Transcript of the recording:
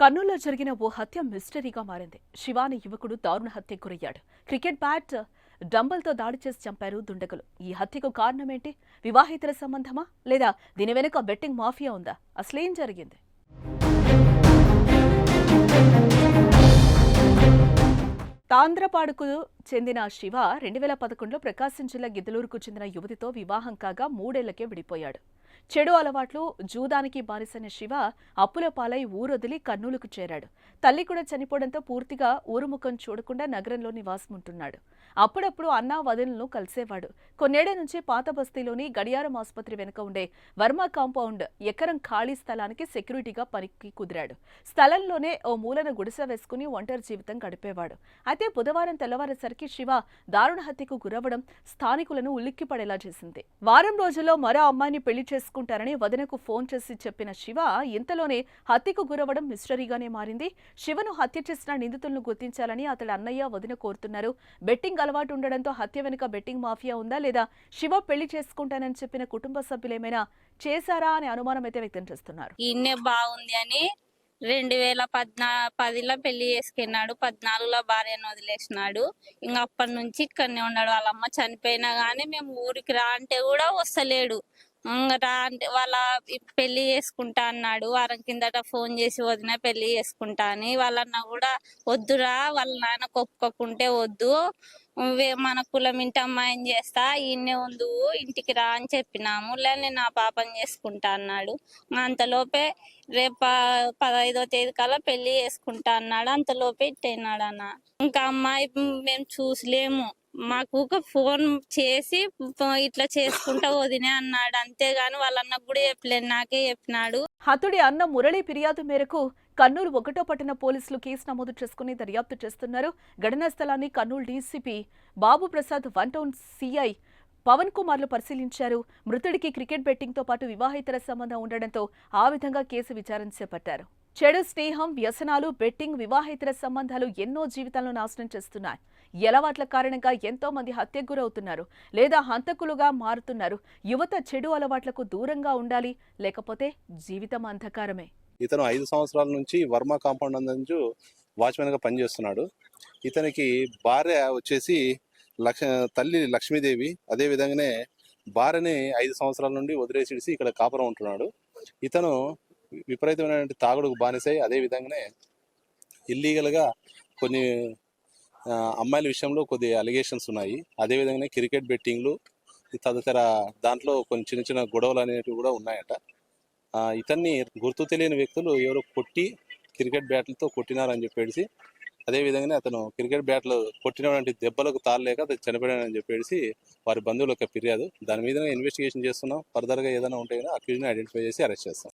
కర్నూలులో జరిగిన ఓ హత్య మిస్టరీగా మారింది. శివ అనే యువకుడు దారుణ హత్యకు గురయ్యాడు. క్రికెట్ బ్యాట్, డంబల్తో దాడి చేసి చంపారు దుండగులు. ఈ హత్యకు కారణమేంటి? వివాహితుల సంబంధమా లేదా దీని వెనుక బెట్టింగ్ మాఫియా ఉందా? అసలేం జరిగింది? తాంద్రపాడుకు చెందిన శివ 2011లో ప్రకాశం జిల్లా గిద్దలూరుకు చెందిన యువతితో వివాహం కాగా 3 ఏళ్లకే విడిపోయాడు. చెడు అలవాట్లు, జూదానికి బానిసైన శివ అప్పుల పాలై ఊరొదిలి కర్నూలుకు చేరాడు. తల్లి కూడా చనిపోవడంతో పూర్తిగా ఊరు ముఖం చూడకుండా నగరంలో నివాసముంటున్నాడు. అప్పుడప్పుడు అన్నా వదినలను కలిసేవాడు. కొన్నేళ్ల నుంచి పాత బస్తీలోని గడియారం ఆసుపత్రి వెనుక ఉండే వర్మ కాంపౌండ్ ఎకరం ఖాళీ స్థలానికి సెక్యూరిటీగా పనికి కుదిరాడు. స్థలంలోనే ఓ మూలన గుడిసె వేసుకుని ఒంటరి జీవితం గడిపేవాడు. అయితే బుధవారం తెల్లవారేసరికి శివ దారుణ హత్యకు గురవ్వడం స్థానికులను ఉలిక్కిపడేలా చేసింది. వారం రోజుల్లో మరో అమ్మాయిని పెళ్లి చేసుకుంటారని వదినకు ఫోన్ చేసి చెప్పిన శివ ఇంతలోనే హత్యకు గురవ్వడం మిస్టరీగానే మారింది. శివను హత్య చేసిన నిందితులను గుర్తించాలని అతడి అన్నయ్య, వదిన కోరుతున్నారు. బెట్టింగ్ అలవాటు ఉండడంతో హత్య వెనుక బెట్టింగ్ మాఫియా ఉందా లేదా శివ పెళ్లి చేసుకుంటానని చెప్పిన కుటుంబ సభ్యులేమైనా చేశారా అనే అనుమానం అయితే వ్యక్తం చేస్తున్నారు. ఈయనే బాగుంది అని 2010లో పెళ్లి చేసుకున్నాడు. 14లో భార్యను వదిలేసినాడు. ఇంకా అప్పటి నుంచి ఇక్కడనే ఉన్నాడు. వాళ్ళమ్మ చనిపోయినా గానీ మేము ఊరికి రా అంటే కూడా వస్తలేడు. రా అంటే వాళ్ళ పెళ్లి చేసుకుంటా అన్నాడు. వారం కిందట ఫోన్ చేసి వదిన పెళ్లి చేసుకుంటా అని. వాళ్ళన్న కూడా వద్దురా, వాళ్ళ నాన్న ఒప్పుకోకుంటే వద్దు, మన కులం ఇంటి అమ్మాయిని చేస్తా, ఈయన్నే ఉండు, ఇంటికి రా అని చెప్పినాము. నేను నా పాపని చేసుకుంటా అన్నాడు. అంతలోపే రేపు 15వ తేదీ కల్లా పెళ్లి చేసుకుంటా అన్నాడు. అంతలోపే ఇట్టయినాడు అన్న. ఇంకా అమ్మాయి మేము చూసలేము. మాకు ఒక ఫోన్ చేసి ఇట్లా చేసుకుంటా వదినే అన్నాడు. అంతేగాని వాళ్ళన్నకు కూడా చెప్పలేదు, నాకే చెప్పినాడు. హతుడి అన్న మురళి ఫిర్యాదు మేరకు కర్నూలు 1వ పట్టణ పోలీసులు కేసు నమోదు చేసుకుని దర్యాప్తు చేస్తున్నారు. ఘటనా స్థలాన్ని కర్నూలు డీసీపీ బాబు ప్రసాద్, 1 టౌన్ సీఐ పవన్ కుమార్లు పరిశీలించారు. మృతుడికి క్రికెట్ బెట్టింగ్తో పాటు వివాహేతర సంబంధం ఉండడంతో ఆ విధంగా కేసు విచారణ చేపట్టారు. చెడు స్నేహం, వ్యసనాలు, బెట్టింగ్, వివాహేతర సంబంధాలు ఎన్నో జీవితాలను నాశనం చేస్తున్నాయి. అలవాట్ల కారణంగా ఎంతో మంది హత్యకు గురవుతున్నారు లేదా హంతకులుగా మారుతున్నారు. యువత చెడు అలవాట్లకు దూరంగా ఉండాలి, లేకపోతే జీవితం అంధకారమే. ఇతను 5 సంవత్సరాల నుంచి వర్మ కాంపౌండ్ అందు వాచ్మెన్ గా పనిచేస్తున్నాడు. ఇతనికి భార్య వచ్చేసి తల్లి లక్ష్మీదేవి. అదే విధంగానే భార్యని 5 సంవత్సరాల నుండి వదిలేసి ఇక్కడ కాపురం ఉంటున్నాడు. ఇతను విపరీతమైన తాగుడుకు బానిసై అదే విధంగానే ఇల్లీగల్ గా కొన్ని అమ్మాయిల విషయంలో కొద్ది అలిగేషన్స్ ఉన్నాయి. అదే విధంగానే క్రికెట్ బెట్టింగ్లు తదితర దాంట్లో కొన్ని చిన్న చిన్న గొడవలు అనేటివి కూడా ఉన్నాయట. ఇతన్ని గుర్తు తెలియని వ్యక్తులు ఎవరో కొట్టి క్రికెట్ బ్యాట్లతో కొట్టినారని చెప్పేసి, అదేవిధంగానే అతను క్రికెట్ బ్యాట్లు కొట్టినటువంటి దెబ్బలకు తాళలేక అతను చనిపోయాడని చెప్పేసి వారి బంధువుల యొక్క ఫిర్యాదు. దాని మీద ఇన్వెస్టిగేషన్ చేస్తున్నాం. ఫర్దర్గా ఏదైనా ఉంటే అక్యూజ్ని ఐడెంటిఫై చేసి అరెస్ట్ చేస్తాం.